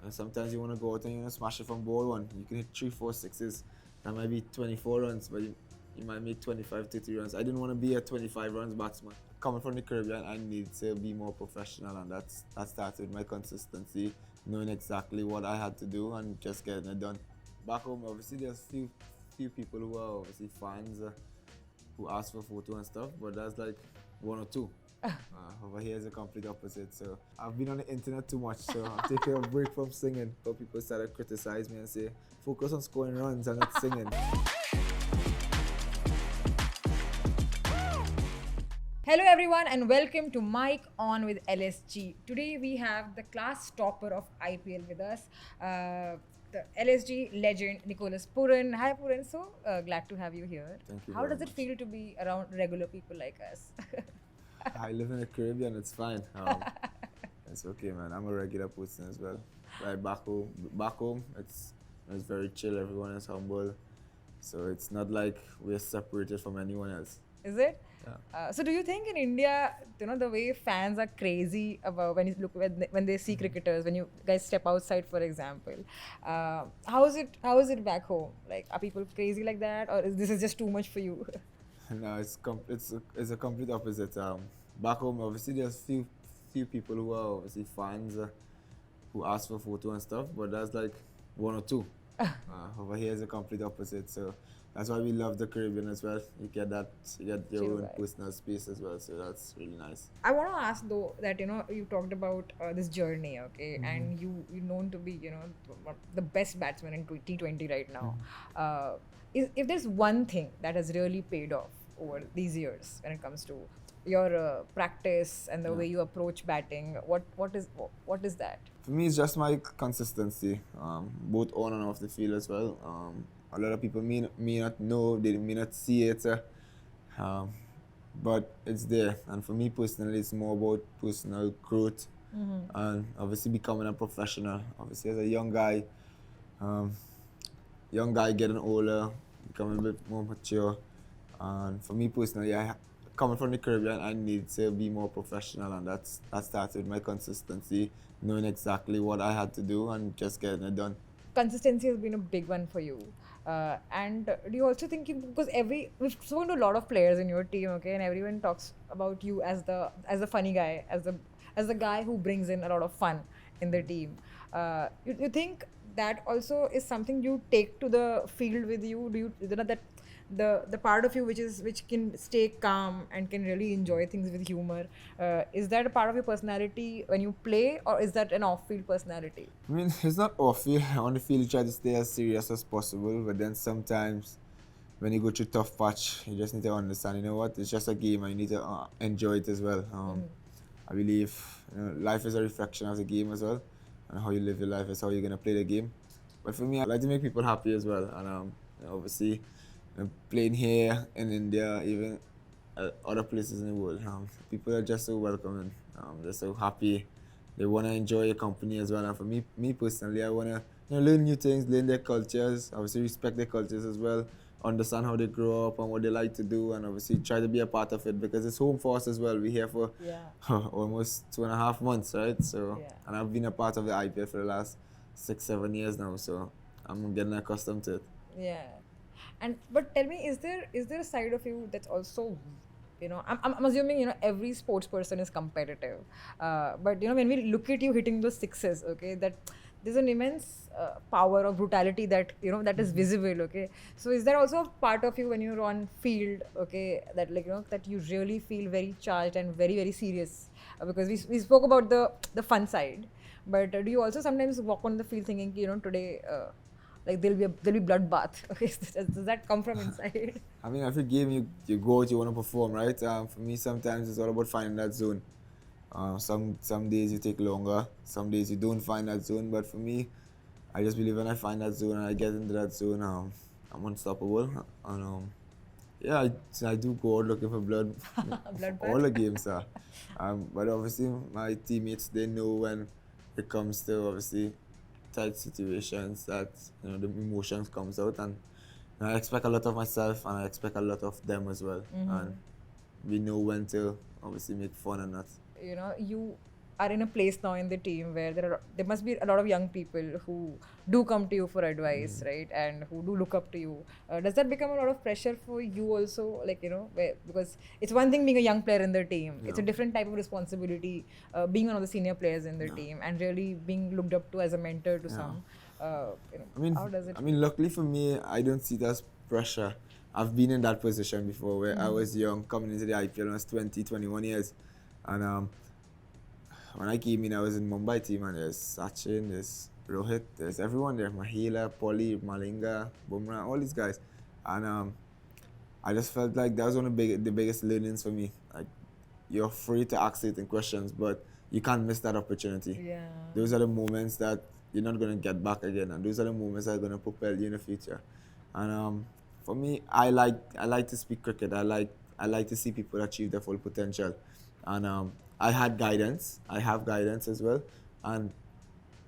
And sometimes you want to go out and smash it from ball one. You can hit 3, 4 sixes. That might be 24 runs, but you might make 25, 30 runs. I didn't want to be a 25 runs batsman. Coming from the Caribbean, I need to be more professional, and that started with my consistency, knowing exactly what I had to do and just getting it done. Back home, obviously, there's few people who are obviously fans who ask for photo and stuff, but that's like one or two. Over here is the complete opposite. So I've been on the internet too much, so I'm taking a break from singing. So people started to criticize me and say, focus on scoring runs and not singing. Hello everyone and welcome to Mike On with LSG. Today we have the class topper of IPL with us, the LSG legend Nicholas Pooran. Hi Pooran, so glad to have you here. Thank you How very does it much. feel to be around regular people like us? I live in the Caribbean, it's fine. It's okay, man. I'm a regular person as well. Right back home, it's very chill. Everyone is humble, so it's not like we're separated from anyone else. Is it? Yeah. So do you think in India, the way fans are crazy about when they see cricketers, when you guys step outside, for example, how is it back home? Like, are people crazy like that, or this is just too much for you? No, it's a complete opposite. Back home, obviously, there's few people who are obviously fans who ask for photo and stuff, but that's like one or two. Over here is a complete opposite. So that's why we love the Caribbean as well. You get your Chill own vibe. personal space as well. So that's really nice. I want to ask though that you talked about this journey, okay, and you're known to be the best batsman in T20 right now. If there's one thing that has really paid off over these years when it comes to your practice and the way you approach batting, what is that? For me, it's just my consistency, both on and off the field as well. A lot of people may not know, they may not see it, um, but it's there. And for me personally, it's more about personal growth and obviously becoming a professional. Obviously, as a um, young guy getting older, becoming a bit more mature. And for me personally, coming from the Caribbean, I need to be more professional, and that started with my consistency, knowing exactly what I had to do and just getting it done. Consistency has been a big one for you. And do you also think because we've spoken to a lot of players in your team, okay, and everyone talks about you as the funny guy, as the guy who brings in a lot of fun in the team. You think that also is something you take to the field with you? Do you know that the part of you which can stay calm and can really enjoy things with humor, is that a part of your personality when you play, or is that an off-field personality? I mean, it's not off field. On the field, you try to stay as serious as possible, but then sometimes when you go through tough patch, you just need to understand, you know what, it's just a game and you need to enjoy it as well. I believe life is a reflection of the game as well, and how you live your life is how you're going to play the game. But for me, I like to make people happy as well, and obviously playing here in India, even other places in the world, people are just so welcoming, they're so happy, they want to enjoy your company as well. And for me personally, I want to learn new things, learn their cultures, obviously respect their cultures as well, understand how they grow up and what they like to do, and obviously try to be a part of it because it's home for us as well. We're here for Yeah. almost 2.5 months, right? So, Yeah. and I've been a part of the IPL for the last 6, 7 years now, so I'm getting accustomed to it. Yeah. And but tell me, is there a side of you that's also, I'm assuming every sports person is competitive, but when we look at you hitting those sixes, okay, that there's an immense power of brutality that that is visible, okay. So is there also a part of you when you're on field, okay, that that you really feel very charged and very very serious, because we spoke about the fun side, but do you also sometimes walk on the field thinking today, like there'll be bloodbath? Okay, does that come from inside? I mean, every game you go out, you want to perform, right? For me, sometimes it's all about finding that zone. Some days you take longer, some days you don't find that zone. But for me, I just believe when I find that zone and I get into that zone, I'm unstoppable. And yeah, I do go out looking for blood, all the Bloodbath. games are. But obviously, my teammates, they know when it comes to obviously tight situations that the emotions comes out, and I expect a lot of myself and I expect a lot of them as well. And we know when to obviously make fun and not. You are in a place now in the team where there must be a lot of young people who do come to you for advice, right, and who do look up to you. Does that become a lot of pressure for you also, like, because it's one thing being a young player in the team, it's a different type of responsibility, being one of the senior players in the team and really being looked up to as a mentor to some. How does it feel? Luckily for me, I don't see it as pressure. I've been in that position before where I was young, coming into the IPL when I was 20, 21 years. And when I came in, I was in Mumbai team, and there's Sachin, there's Rohit, there's everyone there. Mahela, Polly, Malinga, Bumrah, all these guys. And I just felt like that was one of the biggest learnings for me. Like, you're free to ask certain questions, but you can't miss that opportunity. Yeah. Those are the moments that you're not going to get back again, and those are the moments that are going to propel you in the future. And for me, I like to speak cricket. I like to see people achieve their full potential, and I had guidance. I have guidance as well, and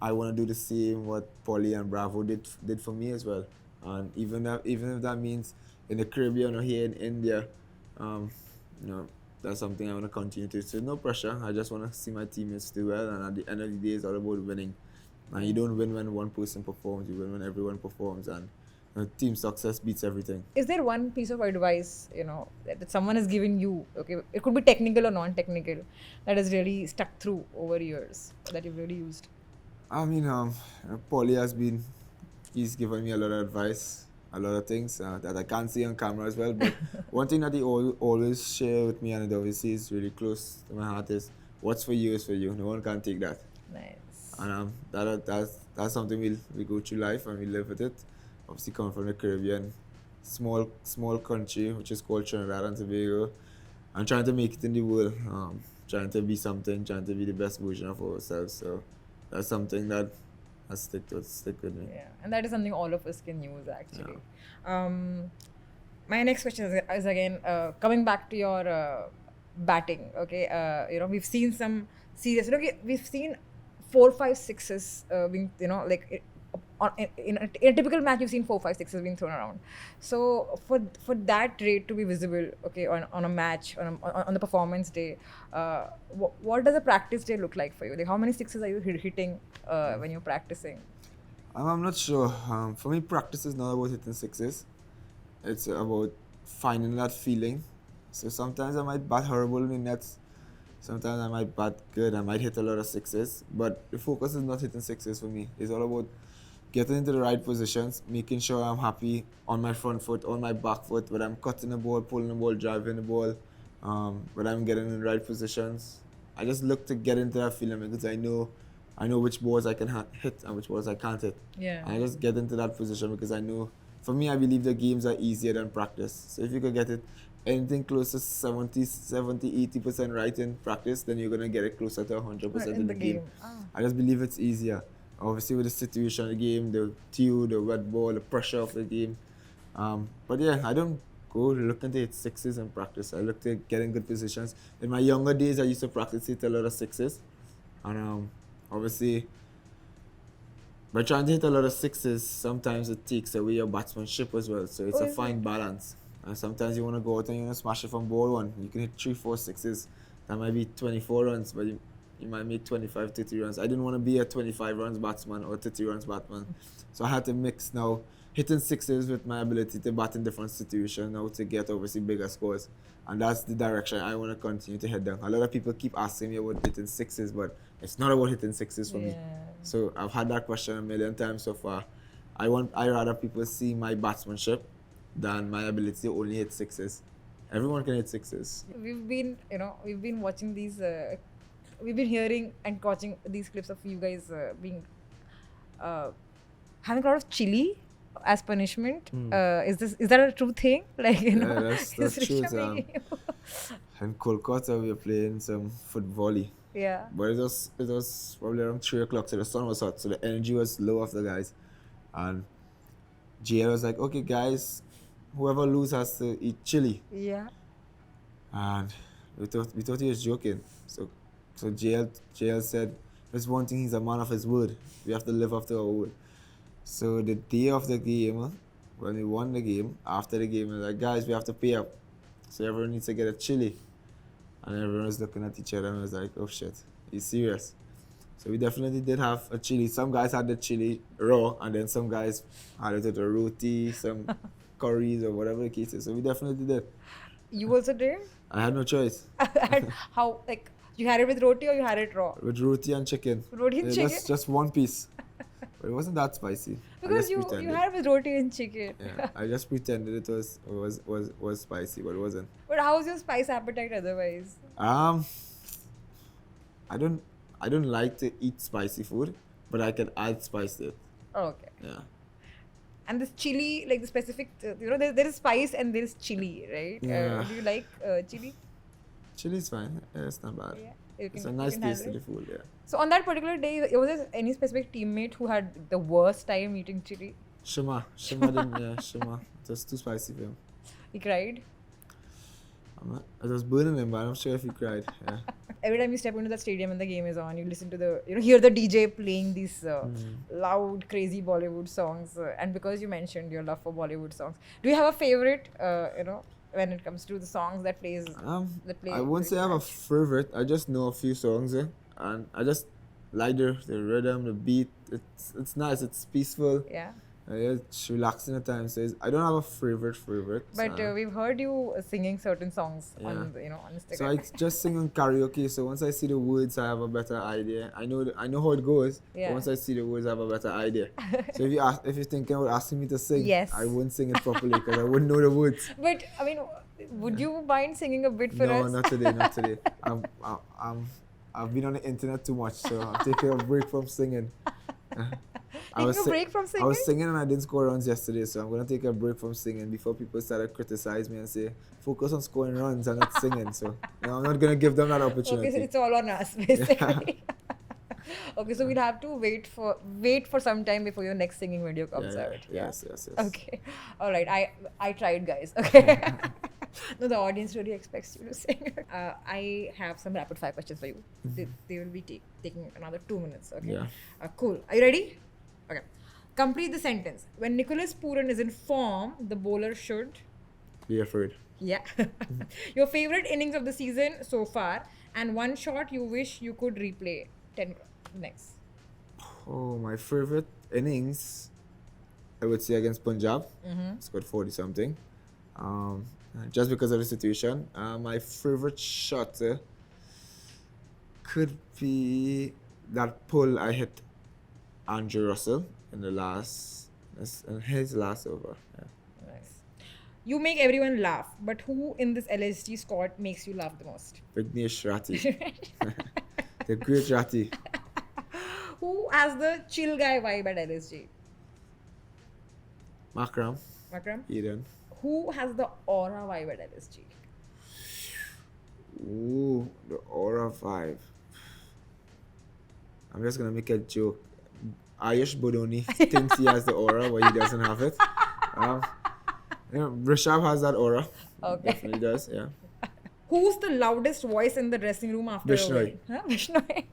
I want to do the same what Polly and Bravo did for me as well. And even if that means in the Caribbean or here in India, um, that's something I want to continue to. So no pressure. I just want to see my teammates do well, and at the end of the day, it's all about winning. And you don't win when one person performs. You win when everyone performs, and team success beats everything. Is there one piece of advice, that someone has given you, okay, it could be technical or non-technical, that has really stuck through over years, that you've really used? Paulie he's given me a lot of advice, a lot of things that I can't see on camera as well. But one thing that he always share with me, and it obviously is really close to my heart, is what's for you is for you. No one can take that. Nice. And that's something we go through life and we live with it. Obviously coming from the Caribbean, small country which is called Trinidad and Tobago, and trying to make it in the world, trying to be something, trying to be the best version of ourselves. So that's something that has stick with me. Yeah, and that is something all of us can use actually. My next question is again coming back to your batting. Okay, we've seen some serious. Okay, we've seen 4, 5, 6s being, in a typical match, you've seen 4, 5, 6s being thrown around. So for that rate to be visible, okay, on a match, on the performance day, what does a practice day look like for you? Like, how many 6s are you hitting when you're practicing? I'm not sure. For me, practice is not about hitting 6s. It's about finding that feeling. So sometimes I might bat horrible in the nets. Sometimes I might bat good. I might hit a lot of 6s. But the focus is not hitting 6s for me. It's all about getting into the right positions, making sure I'm happy on my front foot, on my back foot, whether I'm cutting the ball, pulling the ball, driving the ball, whether I'm getting in the right positions. I just look to get into that feeling because I know which balls I can hit and which balls I can't hit. Yeah. And I just get into that position because I know, for me, I believe the games are easier than practice. So if you could get it anything close to 70, 80% right in practice, then you're going to get it closer to 100% in the game. I just believe it's easier. Obviously, with the situation of the game, the the wet ball, the pressure of the game. But yeah, I don't go looking to hit 6s in practice. I look to get in good positions. In my younger days, I used to practice hit a lot of 6s. And obviously, by trying to hit a lot of 6s, sometimes it takes away your batsmanship as well. So it's a fine balance. And sometimes you want to go out and you want to smash it from ball one. You can hit 3, 4 6s. That might be 24 runs, but you might make 25, 30 runs. I didn't want to be a 25 runs batsman or 30 runs batsman. So I had to mix now hitting 6s with my ability to bat in different situations now to get obviously bigger scores. And that's the direction I want to continue to head down. A lot of people keep asking me about hitting 6s, but it's not about hitting 6s for me. So I've had that question a million times so far. I rather people see my batsmanship than my ability to only hit 6s. Everyone can hit 6s. We've been watching these. We've been hearing and watching these clips of you guys being having a lot of chili as punishment. Is that a true thing? Like, that's true. In Kolkata, we were playing some foot volley. Yeah. But it was probably around 3 o'clock, so the sun was hot, so the energy was low of the guys. And JL was like, okay, guys, whoever loses has to eat chili. Yeah. And we thought he was joking. So JL said, there's one thing, he's a man of his word. We have to live up to our word. So the day of the game, when we won the game, after the game, we were like, guys, we have to pay up. So everyone needs to get a chili. And everyone was looking at each other and was like, oh shit, He's serious. So we definitely did have a chili. Some guys had the chili raw, and then some guys had it with a roti, some curries or whatever the case is. So we definitely did. You also did? I had no choice. And how, like, you had it with roti or you had it raw? With roti and chicken. Roti and chicken? Just one piece. But it wasn't that spicy. Because I you just pretended. had it with roti and chicken. Yeah, I just pretended it was spicy, but it wasn't. But how's your spice appetite otherwise? I don't like to eat spicy food, but I can add spice to it. Okay. Yeah. And this chili, like the specific, there is spice and there is chili, right? Yeah. Do you like chili? Chili is fine. Yeah, it's not bad. Yeah. It's a nice taste of the food. Yeah. So on that particular day, was there any specific teammate who had the worst time eating chili? Shima didn't. Yeah, Shima. It was too spicy for him. He cried. I was burning him, but I'm not sure if he cried. Yeah. Every time you step into the stadium and the game is on, you listen to hear the DJ playing these loud, crazy Bollywood songs. And because you mentioned your love for Bollywood songs, do you have a favorite, when it comes to the songs that plays? I won't say I have a favorite. I just know a few songs, and I just like the rhythm, the beat. It's nice. It's peaceful. Yeah. It's relaxing at times. So I don't have a favorite. But we've heard you singing certain songs on Instagram. So I just sing on karaoke. So once I see the words, I have a better idea. I know how it goes. Yeah. But once I see the words, I have a better idea. So if you're thinking about asking me to sing, yes, I wouldn't sing it properly because I wouldn't know the words. But I mean, would you mind singing a bit for us? No, not today. Not today. I've been on the internet too much, so I'm taking a break from singing. Taking a break from singing? I was singing and I didn't score runs yesterday, so I'm going to take a break from singing before people start to criticize me and say, focus on scoring runs and not singing. So I'm not going to give them that opportunity. Okay, so it's all on us, basically. Okay, so we'll have to wait for some time before your next singing video comes out. Yes. Okay. All right. I tried, guys. Okay. No, the audience really expects you to sing. I have some rapid fire questions for you. They will be taking another 2 minutes. Okay. Yeah. Cool. Are you ready? Okay. Complete the sentence. When Nicholas Pooran is in form, the bowler should be afraid. Yeah. Your favorite innings of the season so far, and one shot you wish you could replay. 10 next. Oh, my favorite innings, I would say against Punjab. Scored 40 something. Just because of the situation. My favorite shot could be that pull I hit Andrew Russell in his last over. Yeah. Nice. You make everyone laugh, but who in this LSG squad makes you laugh the most? Vignesh Ratty. The great Ratty. Who has the chill guy vibe at LSG? Makram. Eden. Who has the aura vibe at LSG? Ooh, the aura vibe. I'm just gonna make a joke. Ayush Bodoni thinks he has the aura, but he doesn't have it. Rishabh has that aura. Okay. Definitely does, yeah. Who's the loudest voice in the dressing room after a win? Vishnoi.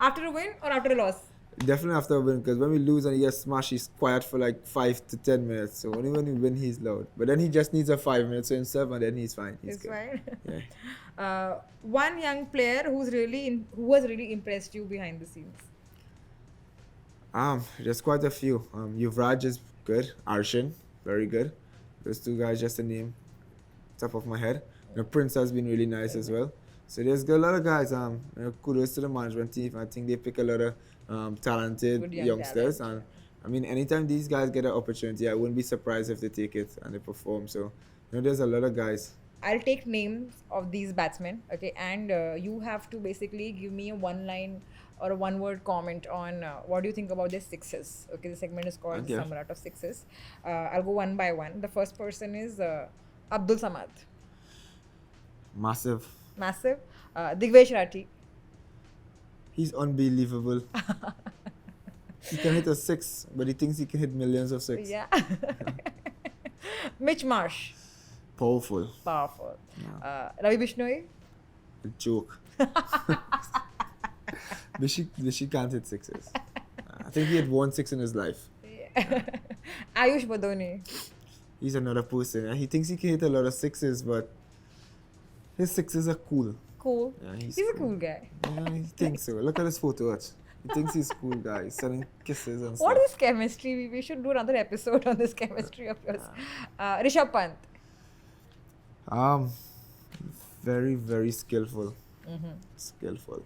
After a win or after a loss? Definitely after a win, because when we lose and he gets smashed, he's quiet for like 5 to 10 minutes. So only when we win, he's loud. But then he just needs a 5 minutes to himself, and then he's fine. He's fine. Yeah. One young player who has really impressed you behind the scenes. There's quite a few. Yuvraj is good. Arshin, very good. Those two guys, just a name, top of my head. Prince has been really nice as well. So there's a lot of guys. Kudos to the management team. I think they pick a lot of talented youngsters. And I mean, anytime these guys get an opportunity, I wouldn't be surprised if they take it and they perform. So there's a lot of guys. I'll take names of these batsmen, okay, and you have to basically give me a one-line or a one-word comment on what do you think about their sixes. Okay, the segment is called Samrat of Sixes. I'll go one by one. The first person is Abdul Samad. Massive. Digvesh Rathi. He's unbelievable. He can hit a 6, but he thinks he can hit millions of 6. Yeah. Mitch Marsh. Powerful. Yeah. Ravi Bishnoi. A joke. Bishi can't hit 6s. I think he had 1 6 in his life. Yeah. Ayush Badoni. He's another person. He thinks he can hit a lot of 6s, but his 6s are cool. cool. Yeah, He's a cool guy. Yeah, he thinks so. Look at his photo. Watch. He thinks he's cool guy. He's selling kisses and What stuff. is chemistry? We should do another episode on this chemistry of yours. Rishabh Pant. Very, very skillful. Skillful.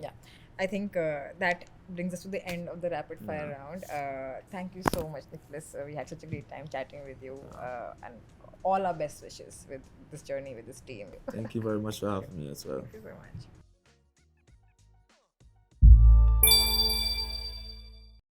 Yeah, I think that brings us to the end of the rapid fire round. Thank you so much, Nicholas. We had such a great time chatting with you, and all our best wishes with this journey with this team. Thank you very much for having me as well. Thank you so much.